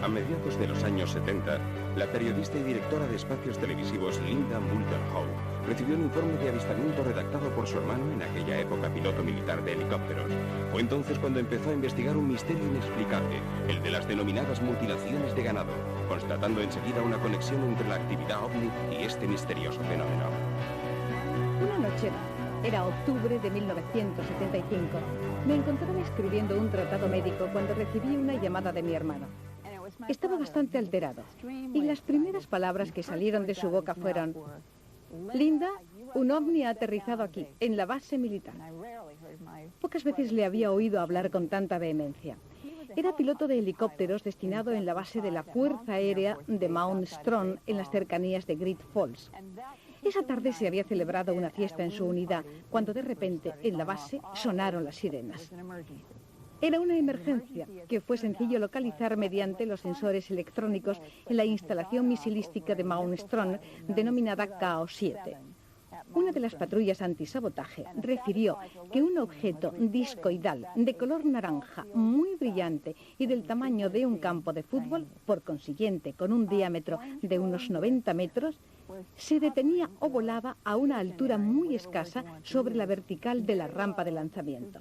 A mediados de los años 70, la periodista y directora de espacios televisivos Linda Moulton Howe recibió un informe de avistamiento redactado por su hermano, en aquella época piloto militar de helicópteros. Fue entonces cuando empezó a investigar un misterio inexplicable, el de las denominadas mutilaciones de ganado, constatando enseguida una conexión entre la actividad ovni y este misterioso fenómeno. Una noche, era octubre de 1975, me encontraba escribiendo un tratado médico cuando recibí una llamada de mi hermano. Estaba bastante alterado y las primeras palabras que salieron de su boca fueron: Linda, un ovni ha aterrizado aquí, en la base militar. Pocas veces le había oído hablar con tanta vehemencia. Era piloto de helicópteros destinado en la base de la Fuerza Aérea de Mount Strong, en las cercanías de Great Falls. Esa tarde se había celebrado una fiesta en su unidad, cuando de repente en la base sonaron las sirenas. Era una emergencia que fue sencillo localizar mediante los sensores electrónicos en la instalación misilística de Mount Strong, denominada KO-7. Una de las patrullas antisabotaje refirió que un objeto discoidal de color naranja, muy brillante y del tamaño de un campo de fútbol, por consiguiente con un diámetro de unos 90 metros, se detenía o volaba a una altura muy escasa sobre la vertical de la rampa de lanzamiento.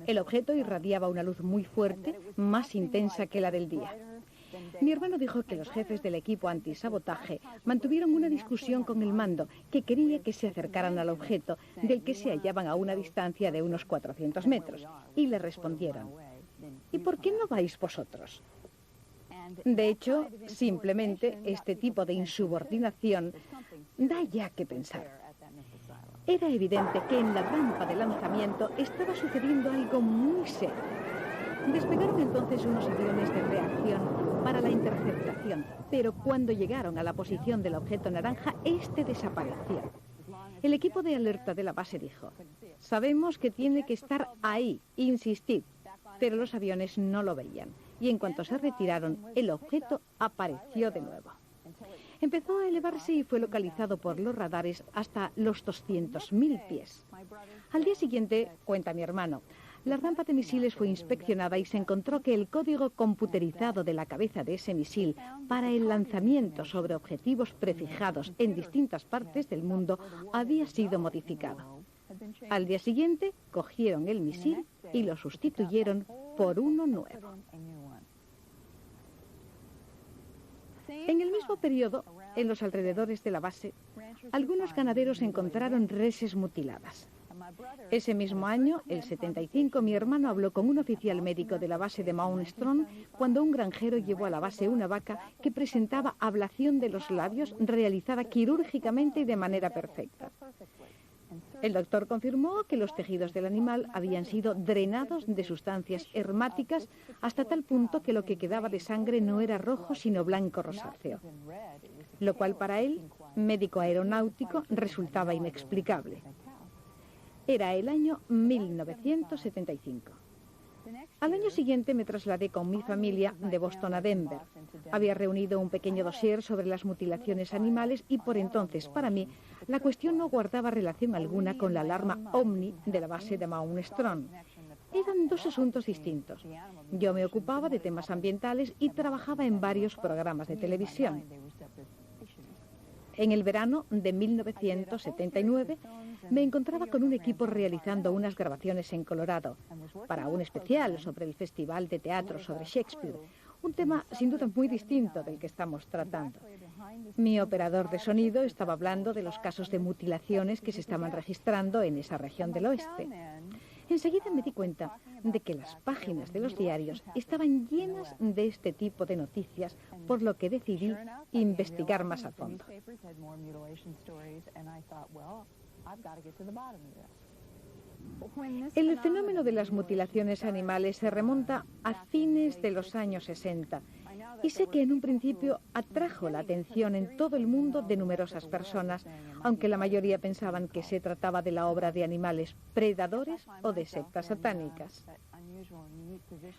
El objeto irradiaba una luz muy fuerte, más intensa que la del día. Mi hermano dijo que los jefes del equipo antisabotaje mantuvieron una discusión con el mando, que quería que se acercaran al objeto, del que se hallaban a una distancia de unos 400 metros, y le respondieron: ¿y por qué no vais vosotros? De hecho, simplemente este tipo de insubordinación da ya que pensar. Era evidente que en la rampa de lanzamiento estaba sucediendo algo muy serio. Despegaron entonces unos aviones de reacción para la interceptación, pero cuando llegaron a la posición del objeto naranja, este desapareció. El equipo de alerta de la base dijo: sabemos que tiene que estar ahí, insistid, pero los aviones no lo veían, y en cuanto se retiraron, el objeto apareció de nuevo. Empezó a elevarse y fue localizado por los radares hasta los 200.000 pies. Al día siguiente, cuenta mi hermano, la rampa de misiles fue inspeccionada y se encontró que el código computerizado de la cabeza de ese misil para el lanzamiento sobre objetivos prefijados en distintas partes del mundo había sido modificado. Al día siguiente, cogieron el misil y lo sustituyeron por uno nuevo. En el mismo periodo, en los alrededores de la base, algunos ganaderos encontraron reses mutiladas. Ese mismo año, el 75, mi hermano habló con un oficial médico de la base de Mount Strong cuando un granjero llevó a la base una vaca que presentaba ablación de los labios realizada quirúrgicamente y de manera perfecta. El doctor confirmó que los tejidos del animal habían sido drenados de sustancias hermáticas hasta tal punto que lo que quedaba de sangre no era rojo sino blanco rosáceo, lo cual para él, médico aeronáutico, resultaba inexplicable. Era el año 1975. Al año siguiente me trasladé con mi familia de Boston a Denver. Había reunido un pequeño dossier sobre las mutilaciones animales y por entonces, para mí, la cuestión no guardaba relación alguna con la alarma OVNI de la base de Mount Strong. Eran dos asuntos distintos. Yo me ocupaba de temas ambientales y trabajaba en varios programas de televisión. En el verano de 1979 me encontraba con un equipo realizando unas grabaciones en Colorado para un especial sobre el Festival de Teatro sobre Shakespeare, un tema sin duda muy distinto del que estamos tratando. Mi operador de sonido estaba hablando de los casos de mutilaciones que se estaban registrando en esa región del oeste. Enseguida me di cuenta de que las páginas de los diarios estaban llenas de este tipo de noticias, por lo que decidí investigar más a fondo. El fenómeno de las mutilaciones animales se remonta a fines de los años 60 y sé que en un principio atrajo la atención en todo el mundo de numerosas personas, aunque la mayoría pensaban que se trataba de la obra de animales predadores o de sectas satánicas.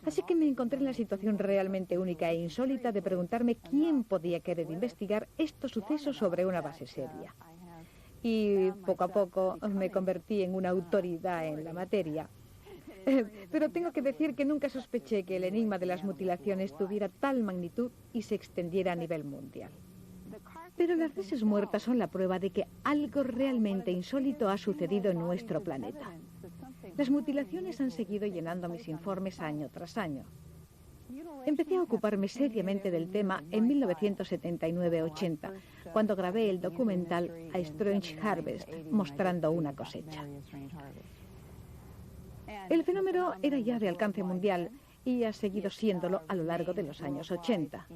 Así que me encontré en la situación realmente única e insólita de preguntarme quién podía querer investigar estos sucesos sobre una base seria. Y poco a poco me convertí en una autoridad en la materia. Pero tengo que decir que nunca sospeché que el enigma de las mutilaciones tuviera tal magnitud y se extendiera a nivel mundial. Pero las reses muertas son la prueba de que algo realmente insólito ha sucedido en nuestro planeta. Las mutilaciones han seguido llenando mis informes año tras año. Empecé a ocuparme seriamente del tema en 1979-80, cuando grabé el documental A Strange Harvest, mostrando una cosecha. El fenómeno era ya de alcance mundial y ha seguido siéndolo a lo largo de los años 80.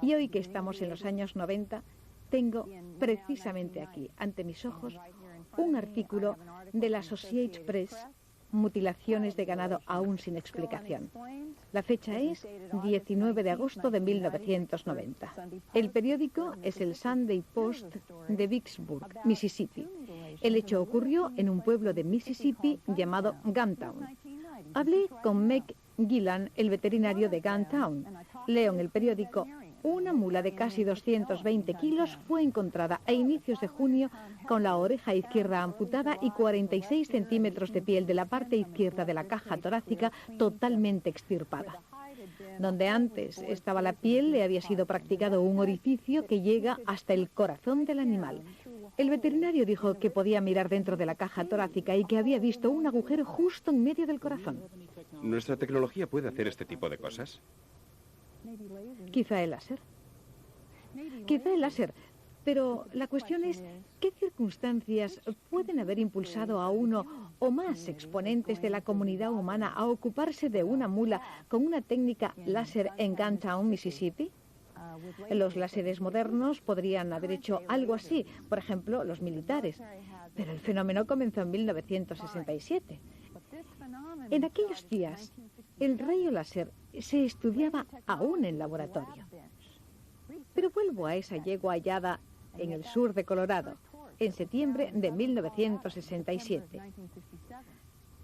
Y hoy que estamos en los años 90, tengo precisamente aquí, ante mis ojos, un artículo de la Associated Press, Mutilaciones de ganado aún sin explicación. La fecha es 19 de agosto de 1990. El periódico es el Sunday Post de Vicksburg, Mississippi. El hecho ocurrió en un pueblo de Mississippi llamado Guntown. Hablé con Meg Gillan, el veterinario de Guntown. Leo en el periódico: una mula de casi 220 kilos fue encontrada a inicios de junio con la oreja izquierda amputada y 46 centímetros de piel de la parte izquierda de la caja torácica totalmente extirpada. Donde antes estaba la piel, le había sido practicado un orificio que llega hasta el corazón del animal. El veterinario dijo que podía mirar dentro de la caja torácica y que había visto un agujero justo en medio del corazón. ¿Nuestra tecnología puede hacer este tipo de cosas? Quizá el láser. Quizá el láser. Pero la cuestión es, ¿qué circunstancias pueden haber impulsado a uno o más exponentes de la comunidad humana a ocuparse de una mula con una técnica láser en Guntown, Mississippi? Los láseres modernos podrían haber hecho algo así, por ejemplo, los militares. Pero el fenómeno comenzó en 1967. En aquellos días, el rayo láser se estudiaba aún en laboratorio. Pero vuelvo a esa yegua hallada en el sur de Colorado, en septiembre de 1967.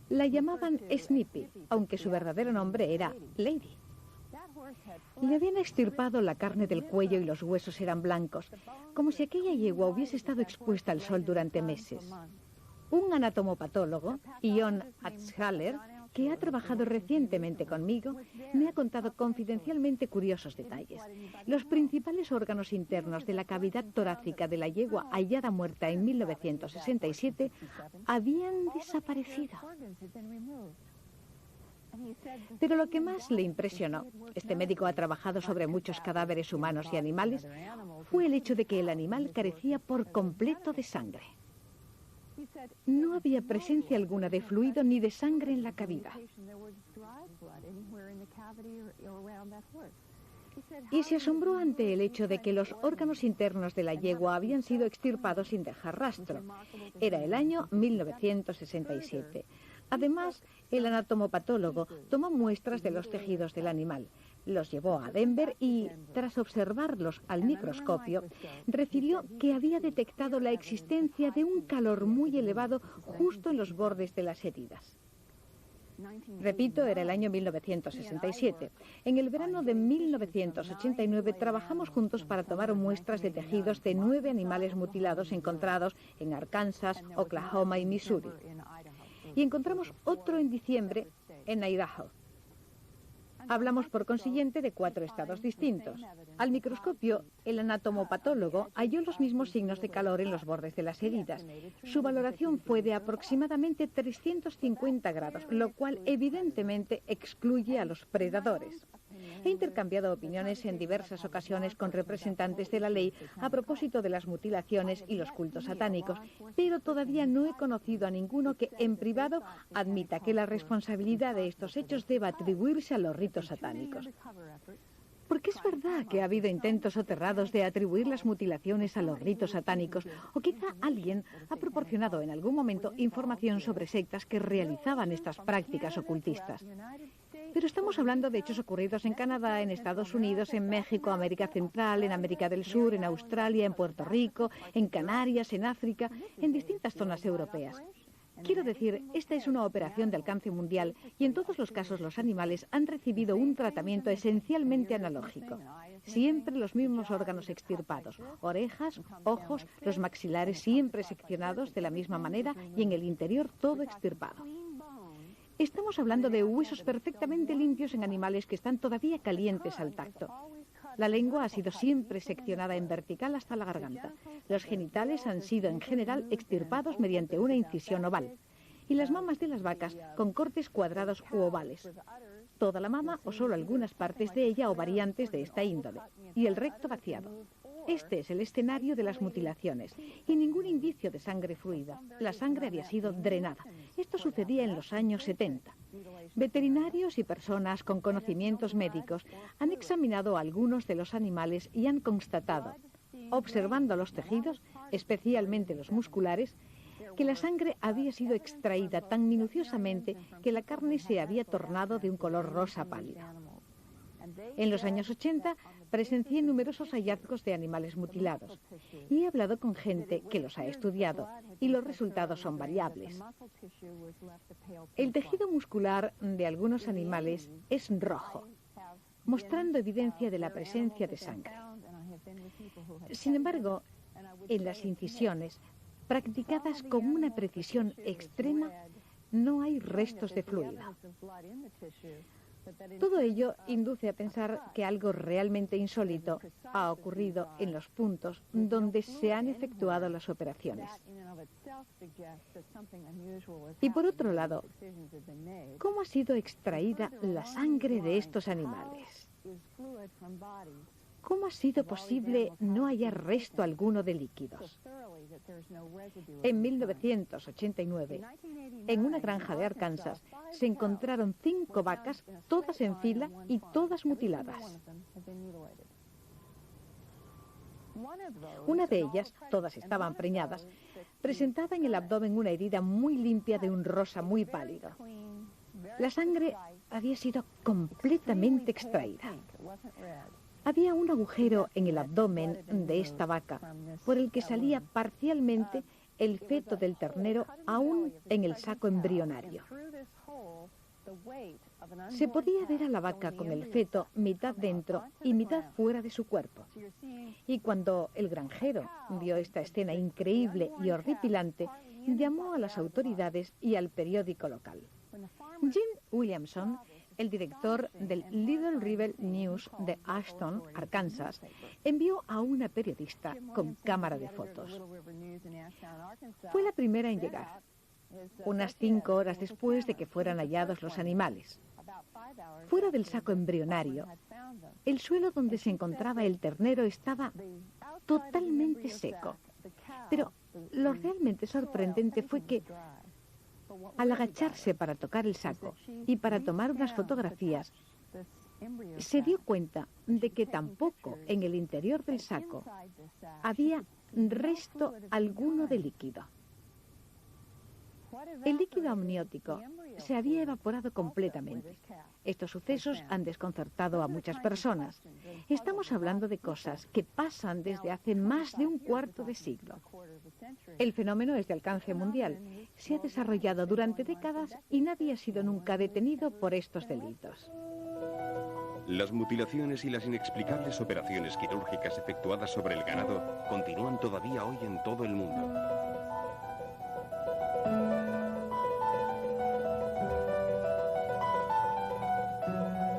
La llamaban Snippy, aunque su verdadero nombre era Lady. Le habían extirpado la carne del cuello y los huesos eran blancos, como si aquella yegua hubiese estado expuesta al sol durante meses. Un anatomopatólogo, Ion Atzhaler, que ha trabajado recientemente conmigo, me ha contado confidencialmente curiosos detalles. Los principales órganos internos de la cavidad torácica de la yegua hallada muerta en 1967 habían desaparecido. Pero lo que más le impresionó, este médico ha trabajado sobre muchos cadáveres humanos y animales, fue el hecho de que el animal carecía por completo de sangre. No había presencia alguna de fluido ni de sangre en la cavidad. Y se asombró ante el hecho de que los órganos internos de la yegua habían sido extirpados sin dejar rastro. Era el año 1967. Además, el anatomopatólogo tomó muestras de los tejidos del animal. Los llevó a Denver y, tras observarlos al microscopio, refirió que había detectado la existencia de un calor muy elevado justo en los bordes de las heridas. Repito, era el año 1967. En el verano de 1989 trabajamos juntos para tomar muestras de tejidos de 9 animales mutilados encontrados en Arkansas, Oklahoma y Missouri. Y encontramos otro en diciembre en Idaho. Hablamos, por consiguiente, de 4 estados distintos. Al microscopio, el anatomopatólogo halló los mismos signos de calor en los bordes de las heridas. Su valoración fue de aproximadamente 350 grados, lo cual evidentemente excluye a los predadores. He intercambiado opiniones en diversas ocasiones con representantes de la ley a propósito de las mutilaciones y los cultos satánicos, pero todavía no he conocido a ninguno que en privado admita que la responsabilidad de estos hechos deba atribuirse a los ritos satánicos. Porque es verdad que ha habido intentos soterrados de atribuir las mutilaciones a los ritos satánicos, o quizá alguien ha proporcionado en algún momento información sobre sectas que realizaban estas prácticas ocultistas. Pero estamos hablando de hechos ocurridos en Canadá, en Estados Unidos, en México, América Central, en América del Sur, en Australia, en Puerto Rico, en Canarias, en África, en distintas zonas europeas. Quiero decir, esta es una operación de alcance mundial y en todos los casos los animales han recibido un tratamiento esencialmente analógico. Siempre los mismos órganos extirpados, orejas, ojos, los maxilares siempre seccionados de la misma manera y en el interior todo extirpado. Estamos hablando de huesos perfectamente limpios en animales que están todavía calientes al tacto. La lengua ha sido siempre seccionada en vertical hasta la garganta. Los genitales han sido, en general, extirpados mediante una incisión oval. Y las mamas de las vacas con cortes cuadrados u ovales. Toda la mama o solo algunas partes de ella o variantes de esta índole. Y el recto vaciado. Este es el escenario de las mutilaciones. Y ningún indicio de sangre fluida. La sangre había sido drenada. Esto sucedía en los años 70. Veterinarios y personas con conocimientos médicos han examinado a algunos de los animales y han constatado, observando los tejidos, especialmente los musculares, que la sangre había sido extraída tan minuciosamente que la carne se había tornado de un color rosa pálido. En los años 80 presencié numerosos hallazgos de animales mutilados y he hablado con gente que los ha estudiado y los resultados son variables. El tejido muscular de algunos animales es rojo, mostrando evidencia de la presencia de sangre. Sin embargo, en las incisiones, practicadas con una precisión extrema, no hay restos de fluido. Todo ello induce a pensar que algo realmente insólito ha ocurrido en los puntos donde se han efectuado las operaciones. Y por otro lado, ¿cómo ha sido extraída la sangre de estos animales? ¿Cómo ha sido posible no hallar resto alguno de líquidos? En 1989, en una granja de Arkansas, se encontraron 5 vacas, todas en fila y todas mutiladas. Una de ellas, todas estaban preñadas, presentaba en el abdomen una herida muy limpia de un rosa muy pálido. La sangre había sido completamente extraída. Había un agujero en el abdomen de esta vaca por el que salía parcialmente el feto del ternero aún en el saco embrionario. Se podía ver a la vaca con el feto mitad dentro y mitad fuera de su cuerpo. Y cuando el granjero vio esta escena increíble y horripilante, llamó a las autoridades y al periódico local. Jim Williamson, el director del Little River News de Ashton, Arkansas, envió a una periodista con cámara de fotos. Fue la primera en llegar, unas 5 horas después de que fueran hallados los animales. Fuera del saco embrionario, el suelo donde se encontraba el ternero estaba totalmente seco. Pero lo realmente sorprendente fue que, al agacharse para tocar el saco y para tomar unas fotografías, se dio cuenta de que tampoco en el interior del saco había resto alguno de líquido. El líquido amniótico se había evaporado completamente. Estos sucesos han desconcertado a muchas personas. Estamos hablando de cosas que pasan desde hace más de un cuarto de siglo. El fenómeno es de alcance mundial. Se ha desarrollado durante décadas y nadie ha sido nunca detenido por estos delitos. Las mutilaciones y las inexplicables operaciones quirúrgicas efectuadas sobre el ganado continúan todavía hoy en todo el mundo.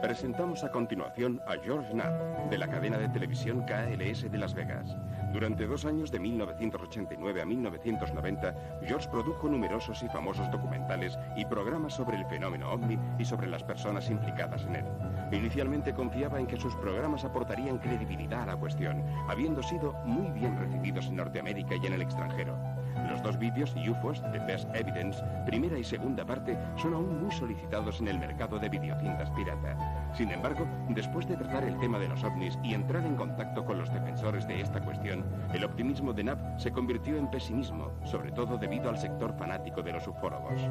Presentamos a continuación a George Knapp, de la cadena de televisión KLS de Las Vegas. Durante 2 años, de 1989 a 1990, George produjo numerosos y famosos documentales y programas sobre el fenómeno ovni y sobre las personas implicadas en él. Inicialmente confiaba en que sus programas aportarían credibilidad a la cuestión, habiendo sido muy bien recibidos en Norteamérica y en el extranjero. Los 2 vídeos, UFOs, The Best Evidence, primera y segunda parte, son aún muy solicitados en el mercado de videocintas pirata. Sin embargo, después de tratar el tema de los ovnis y entrar en contacto con los defensores de esta cuestión, el optimismo de Knapp se convirtió en pesimismo, sobre todo debido al sector fanático de los ufólogos.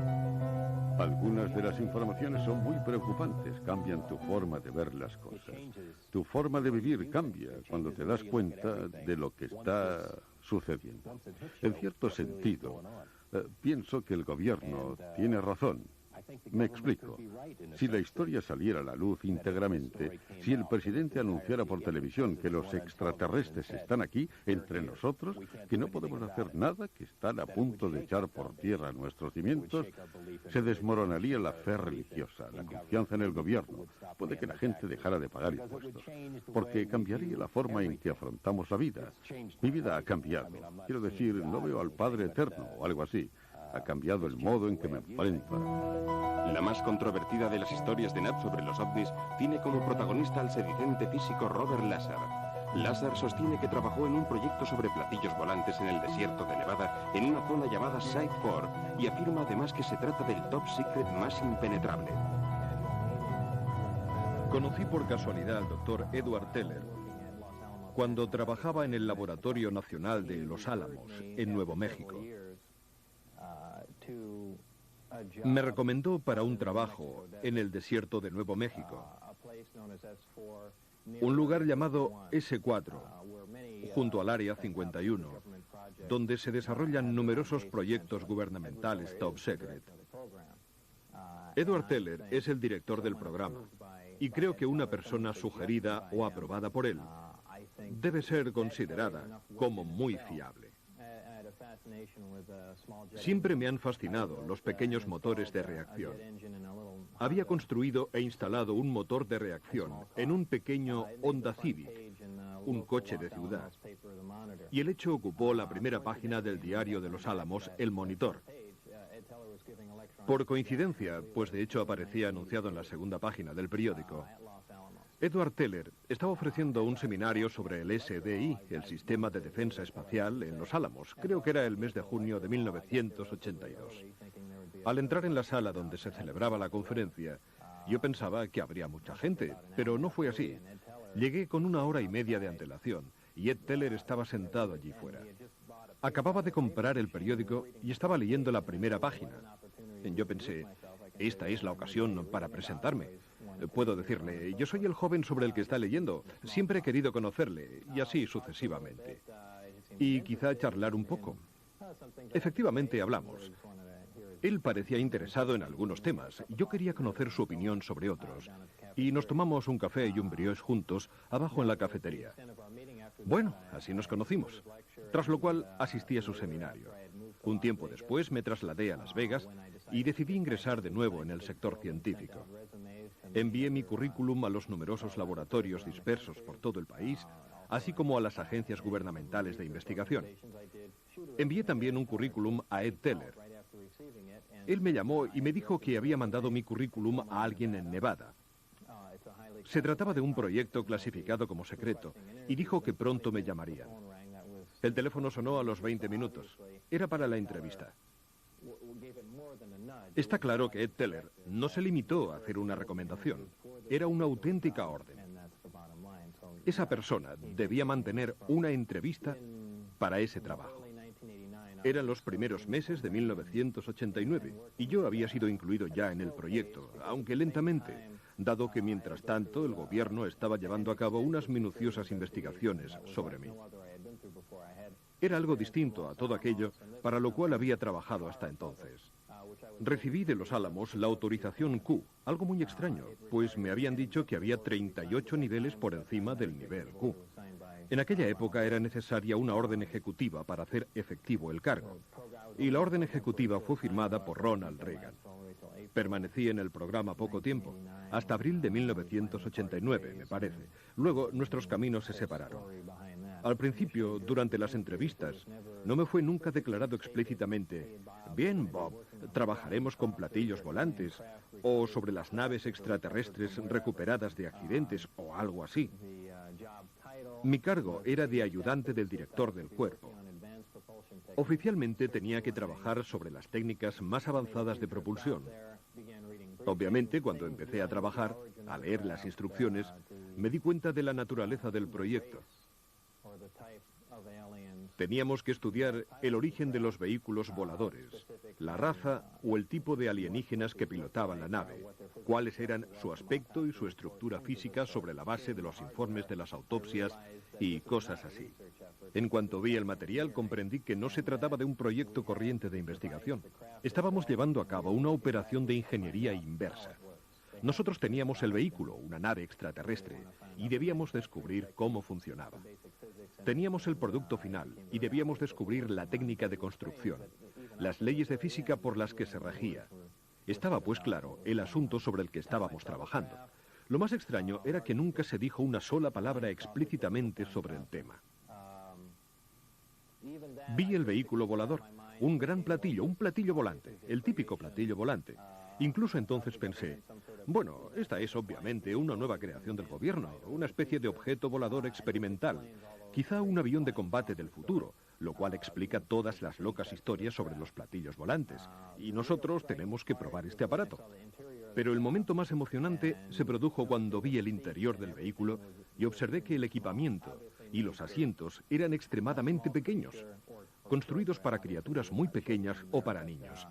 Algunas de las informaciones son muy preocupantes, cambian tu forma de ver las cosas. Tu forma de vivir cambia cuando te das cuenta de lo que está sucediendo. En cierto sentido, pienso que el gobierno tiene razón. Me explico. Si la historia saliera a la luz íntegramente, si el presidente anunciara por televisión que los extraterrestres están aquí, entre nosotros, que no podemos hacer nada, que están a punto de echar por tierra nuestros cimientos, se desmoronaría la fe religiosa, la confianza en el gobierno. Puede que la gente dejara de pagar impuestos, porque cambiaría la forma en que afrontamos la vida. Mi vida ha cambiado. Quiero decir, no veo al Padre Eterno o algo así. Ha cambiado el modo en que me enfrento. La más controvertida de las historias de Knapp sobre los ovnis tiene como protagonista al sedicente físico Robert Lazar. Lazar sostiene que trabajó en un proyecto sobre platillos volantes en el desierto de Nevada, en una zona llamada Site 4, y afirma además que se trata del top secret más impenetrable. Conocí por casualidad al doctor Edward Teller cuando trabajaba en el Laboratorio Nacional de Los Álamos, en Nuevo México. Me recomendó para un trabajo en el desierto de Nuevo México, un lugar llamado S4, junto al Área 51, donde se desarrollan numerosos proyectos gubernamentales top secret. Edward Teller es el director del programa, y creo que una persona sugerida o aprobada por él debe ser considerada como muy fiable. Siempre me han fascinado los pequeños motores de reacción. Había construido e instalado un motor de reacción en un pequeño Honda Civic, un coche de ciudad. Y el hecho ocupó la primera página del diario de Los Álamos, El Monitor. Por coincidencia, pues de hecho aparecía anunciado en la segunda página del periódico, Edward Teller estaba ofreciendo un seminario sobre el SDI, el Sistema de Defensa Espacial, en Los Álamos. Creo que era el mes de junio de 1982. Al entrar en la sala donde se celebraba la conferencia, yo pensaba que habría mucha gente, pero no fue así. Llegué con 1 hora y media de antelación y Ed Teller estaba sentado allí fuera. Acababa de comprar el periódico y estaba leyendo la primera página. Yo pensé, esta es la ocasión para presentarme. Puedo decirle, yo soy el joven sobre el que está leyendo, siempre he querido conocerle, y así sucesivamente. Y quizá charlar un poco. Efectivamente hablamos. Él parecía interesado en algunos temas, yo quería conocer su opinión sobre otros, y nos tomamos un café y un brioche juntos abajo en la cafetería. Bueno, así nos conocimos, tras lo cual asistí a su seminario. Un tiempo después me trasladé a Las Vegas y decidí ingresar de nuevo en el sector científico. Envié mi currículum a los numerosos laboratorios dispersos por todo el país, así como a las agencias gubernamentales de investigación. Envié también un currículum a Ed Teller. Él me llamó y me dijo que había mandado mi currículum a alguien en Nevada. Se trataba de un proyecto clasificado como secreto y dijo que pronto me llamarían. El teléfono sonó a los 20 minutos. Era para la entrevista. Está claro que Ed Teller no se limitó a hacer una recomendación. Era una auténtica orden. Esa persona debía mantener una entrevista para ese trabajo. Eran los primeros meses de 1989 y yo había sido incluido ya en el proyecto, aunque lentamente, dado que mientras tanto el gobierno estaba llevando a cabo unas minuciosas investigaciones sobre mí. Era algo distinto a todo aquello para lo cual había trabajado hasta entonces. Recibí de Los Álamos la autorización Q, algo muy extraño, pues me habían dicho que había 38 niveles por encima del nivel Q. En aquella época era necesaria una orden ejecutiva para hacer efectivo el cargo, y la orden ejecutiva fue firmada por Ronald Reagan. Permanecí en el programa poco tiempo, hasta abril de 1989, me parece. Luego nuestros caminos se separaron. Al principio, durante las entrevistas, no me fue nunca declarado explícitamente, bien, Bob, trabajaremos con platillos volantes, o sobre las naves extraterrestres recuperadas de accidentes, o algo así. Mi cargo era de ayudante del director del cuerpo. Oficialmente tenía que trabajar sobre las técnicas más avanzadas de propulsión. Obviamente, cuando empecé a trabajar, a leer las instrucciones, me di cuenta de la naturaleza del proyecto. Teníamos que estudiar el origen de los vehículos voladores, la raza o el tipo de alienígenas que pilotaban la nave, cuáles eran su aspecto y su estructura física sobre la base de los informes de las autopsias y cosas así. En cuanto vi el material, comprendí que no se trataba de un proyecto corriente de investigación. Estábamos llevando a cabo una operación de ingeniería inversa. Nosotros teníamos el vehículo, una nave extraterrestre, y debíamos descubrir cómo funcionaba. Teníamos el producto final y debíamos descubrir la técnica de construcción, las leyes de física por las que se regía. Estaba, pues claro, el asunto sobre el que estábamos trabajando. Lo más extraño era que nunca se dijo una sola palabra explícitamente sobre el tema. Vi el vehículo volador, un gran platillo, un platillo volante, el típico platillo volante. Incluso entonces pensé, bueno, esta es obviamente una nueva creación del gobierno, una especie de objeto volador experimental, quizá un avión de combate del futuro, lo cual explica todas las locas historias sobre los platillos volantes, y nosotros tenemos que probar este aparato. Pero el momento más emocionante se produjo cuando vi el interior del vehículo y observé que el equipamiento y los asientos eran extremadamente pequeños, construidos para criaturas muy pequeñas o para niños.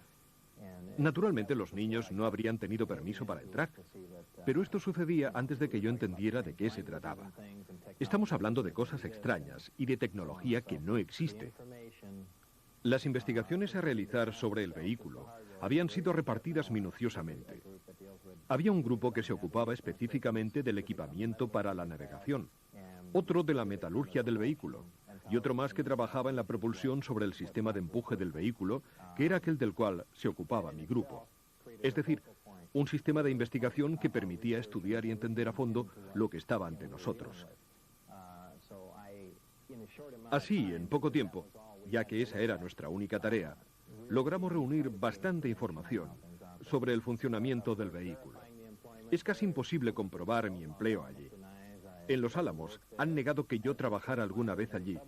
Naturalmente los niños no habrían tenido permiso para entrar, pero esto sucedía antes de que yo entendiera de qué se trataba. Estamos hablando de cosas extrañas y de tecnología que no existe. Las investigaciones a realizar sobre el vehículo habían sido repartidas minuciosamente. Había un grupo que se ocupaba específicamente del equipamiento para la navegación, otro de la metalurgia del vehículo, y otro más que trabajaba en la propulsión sobre el sistema de empuje del vehículo, que era aquel del cual se ocupaba mi grupo. Es decir, un sistema de investigación que permitía estudiar y entender a fondo lo que estaba ante nosotros. Así, en poco tiempo, ya que esa era nuestra única tarea, logramos reunir bastante información sobre el funcionamiento del vehículo. Es casi imposible comprobar mi empleo allí. En Los Álamos han negado que yo trabajara alguna vez allí,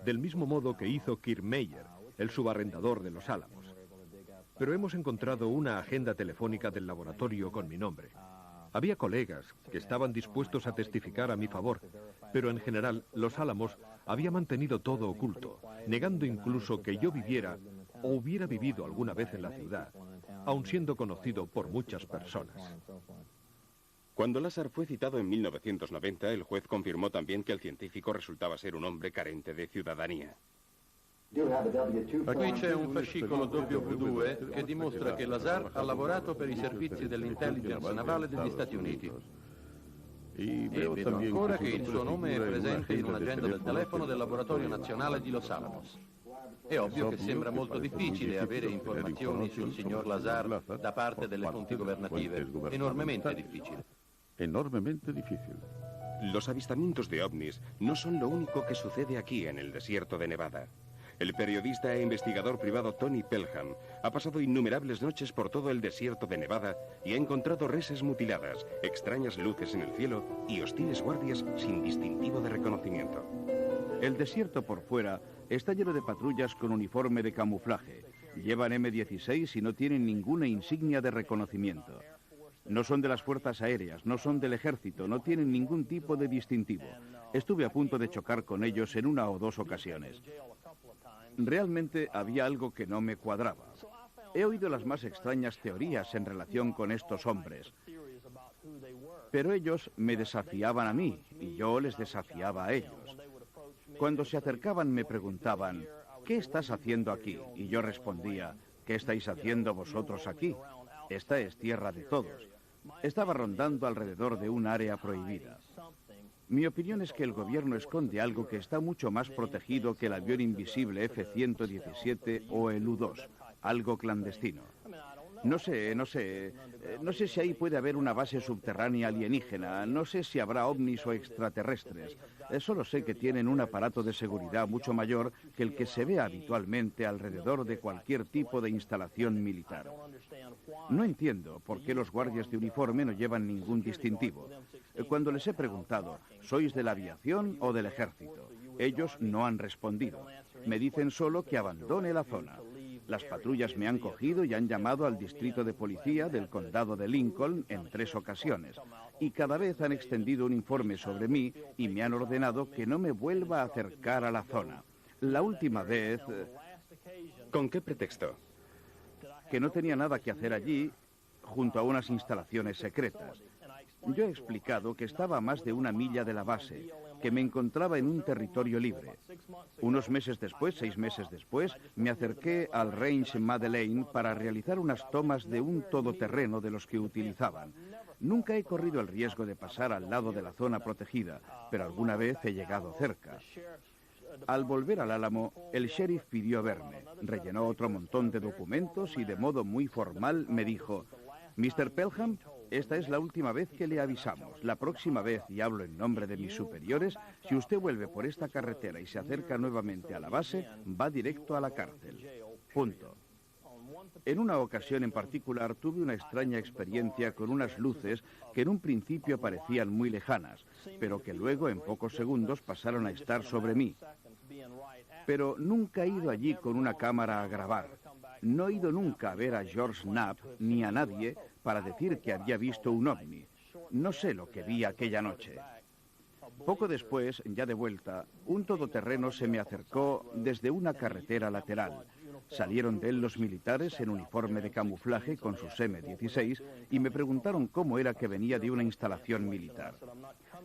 del mismo modo que hizo Kiermaier, el subarrendador de Los Álamos. Pero hemos encontrado una agenda telefónica del laboratorio con mi nombre. Había colegas que estaban dispuestos a testificar a mi favor, pero en general Los Álamos había mantenido todo oculto, negando incluso que yo viviera o hubiera vivido alguna vez en la ciudad, aun siendo conocido por muchas personas. Cuando Lazar fue citado en 1990, el juez confirmó también que el científico resultaba ser un hombre carente de ciudadanía. Qui c'è un fascicolo W2 che dimostra che Lazar ha lavorato per i servizi dell'intelligence navale degli Stati Uniti. E vedo ancora che il suo nome è presente in un'agenda del telefono del Laboratorio Nazionale di Los Alamos. È ovvio che sembra molto difficile avere informazioni sul signor Lazar da parte delle fonti governative, enormemente difficile. Enormemente difícil. Los avistamientos de ovnis no son lo único que sucede aquí en el desierto de Nevada. El periodista e investigador privado Tony Pelham ha pasado innumerables noches por todo el desierto de Nevada y ha encontrado reses mutiladas, extrañas luces en el cielo y hostiles guardias sin distintivo de reconocimiento. El desierto por fuera está lleno de patrullas con uniforme de camuflaje. Llevan M16 y no tienen ninguna insignia de reconocimiento. No son de las fuerzas aéreas, no son del ejército, no tienen ningún tipo de distintivo. Estuve a punto de chocar con ellos en una o dos ocasiones. Realmente había algo que no me cuadraba. He oído las más extrañas teorías en relación con estos hombres. Pero ellos me desafiaban a mí y yo les desafiaba a ellos. Cuando se acercaban me preguntaban, ¿qué estás haciendo aquí? Y yo respondía, ¿qué estáis haciendo vosotros aquí? Esta es tierra de todos. Estaba rondando alrededor de un área prohibida. Mi opinión es que el gobierno esconde algo que está mucho más protegido que el avión invisible F-117 o el U-2, algo clandestino. No sé si ahí puede haber una base subterránea alienígena, no sé si habrá ovnis o extraterrestres. Solo sé que tienen un aparato de seguridad mucho mayor que el que se ve habitualmente alrededor de cualquier tipo de instalación militar. No entiendo por qué los guardias de uniforme no llevan ningún distintivo. Cuando les he preguntado, ¿sois de la aviación o del ejército? Ellos no han respondido. Me dicen solo que abandone la zona. Las patrullas me han cogido y han llamado al distrito de policía del condado de Lincoln en 3 ocasiones. Y cada vez han extendido un informe sobre mí y me han ordenado que no me vuelva a acercar a la zona. La última vez... ¿Con qué pretexto? Que no tenía nada que hacer allí, junto a unas instalaciones secretas. Yo he explicado que estaba a más de 1 milla de la base, que me encontraba en un territorio libre. Unos meses después, 6 meses después, me acerqué al Range Madeleine para realizar unas tomas de un todoterreno de los que utilizaban. Nunca he corrido el riesgo de pasar al lado de la zona protegida, pero alguna vez he llegado cerca. Al volver al Álamo, el sheriff pidió verme, rellenó otro montón de documentos y de modo muy formal me dijo: «Mr. Pelham, esta es la última vez que le avisamos. La próxima vez, y hablo en nombre de mis superiores, si usted vuelve por esta carretera y se acerca nuevamente a la base, va directo a la cárcel. Punto». En una ocasión en particular tuve una extraña experiencia con unas luces que en un principio parecían muy lejanas, pero que luego en pocos segundos pasaron a estar sobre mí. Pero nunca he ido allí con una cámara a grabar. No he ido nunca a ver a George Knapp ni a nadie para decir que había visto un ovni. No sé lo que vi aquella noche. Poco después, ya de vuelta, un todoterreno se me acercó desde una carretera lateral. Salieron de él los militares en uniforme de camuflaje con sus M-16 y me preguntaron cómo era que venía de una instalación militar.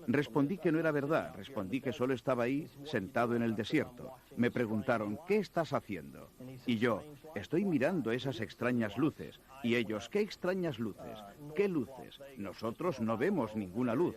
Respondí que no era verdad, respondí que solo estaba ahí sentado en el desierto. Me preguntaron: «¿Qué estás haciendo?» Y yo: «Estoy mirando esas extrañas luces». Y ellos: «¿Qué extrañas luces? ¿Qué luces? Nosotros no vemos ninguna luz».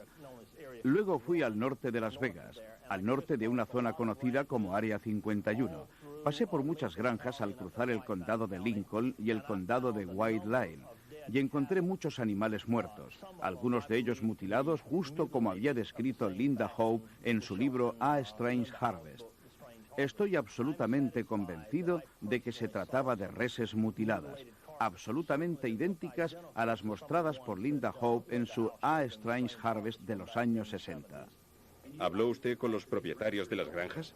Luego fui al norte de Las Vegas, al norte de una zona conocida como Área 51. Pasé por muchas granjas al cruzar el condado de Lincoln y el condado de White Line, y encontré muchos animales muertos, algunos de ellos mutilados justo como había descrito Linda Howe en su libro A Strange Harvest. Estoy absolutamente convencido de que se trataba de reses mutiladas, absolutamente idénticas a las mostradas por Linda Howe en su A Strange Harvest de los años 60. ¿Habló usted con los propietarios de las granjas?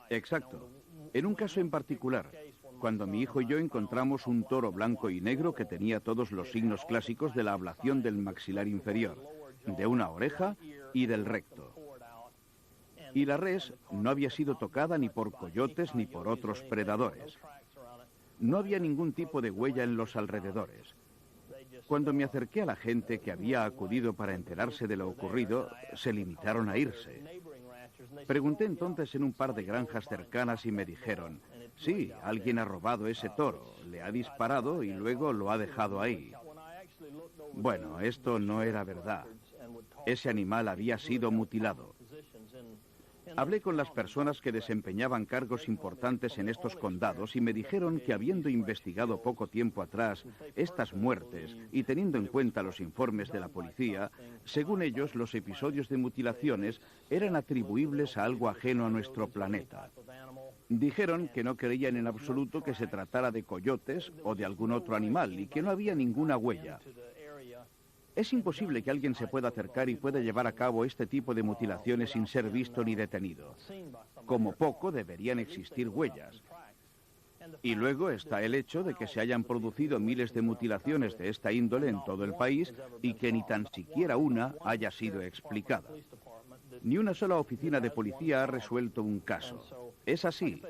Exacto. En un caso en particular, cuando mi hijo y yo encontramos un toro blanco y negro que tenía todos los signos clásicos de la ablación del maxilar inferior, de una oreja y del recto. Y la res no había sido tocada ni por coyotes ni por otros predadores. No había ningún tipo de huella en los alrededores. Cuando me acerqué a la gente que había acudido para enterarse de lo ocurrido, se limitaron a irse. Pregunté entonces en un par de granjas cercanas y me dijeron: «Sí, alguien ha robado ese toro, le ha disparado y luego lo ha dejado ahí». Bueno, esto no era verdad. Ese animal había sido mutilado. Hablé con las personas que desempeñaban cargos importantes en estos condados y me dijeron que, habiendo investigado poco tiempo atrás estas muertes y teniendo en cuenta los informes de la policía, según ellos los episodios de mutilaciones eran atribuibles a algo ajeno a nuestro planeta. Dijeron que no creían en absoluto que se tratara de coyotes o de algún otro animal y que no había ninguna huella. Es imposible que alguien se pueda acercar y pueda llevar a cabo este tipo de mutilaciones sin ser visto ni detenido. Como poco deberían existir huellas. Y luego está el hecho de que se hayan producido miles de mutilaciones de esta índole en todo el país y que ni tan siquiera una haya sido explicada. Ni una sola oficina de policía ha resuelto un caso. Es así.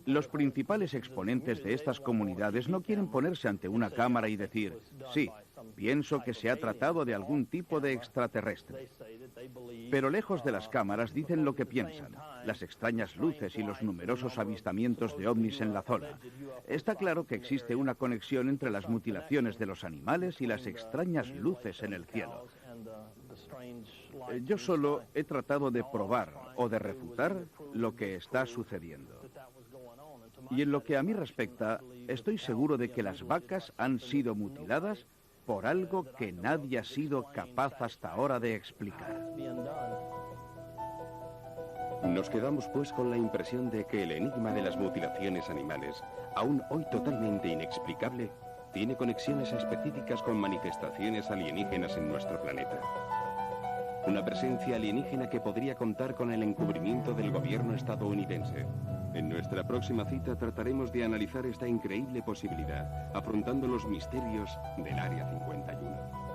Los principales exponentes de estas comunidades no quieren ponerse ante una cámara y decir: «Sí, pienso que se ha tratado de algún tipo de extraterrestre». Pero lejos de las cámaras dicen lo que piensan, las extrañas luces y los numerosos avistamientos de ovnis en la zona. Está claro que existe una conexión entre las mutilaciones de los animales y las extrañas luces en el cielo. Yo solo he tratado de probar o de refutar lo que está sucediendo. Y en lo que a mí respecta, estoy seguro de que las vacas han sido mutiladas por algo que nadie ha sido capaz hasta ahora de explicar. Nos quedamos pues con la impresión de que el enigma de las mutilaciones animales, aún hoy totalmente inexplicable, tiene conexiones específicas con manifestaciones alienígenas en nuestro planeta. Una presencia alienígena que podría contar con el encubrimiento del gobierno estadounidense. En nuestra próxima cita trataremos de analizar esta increíble posibilidad, afrontando los misterios del Área 51.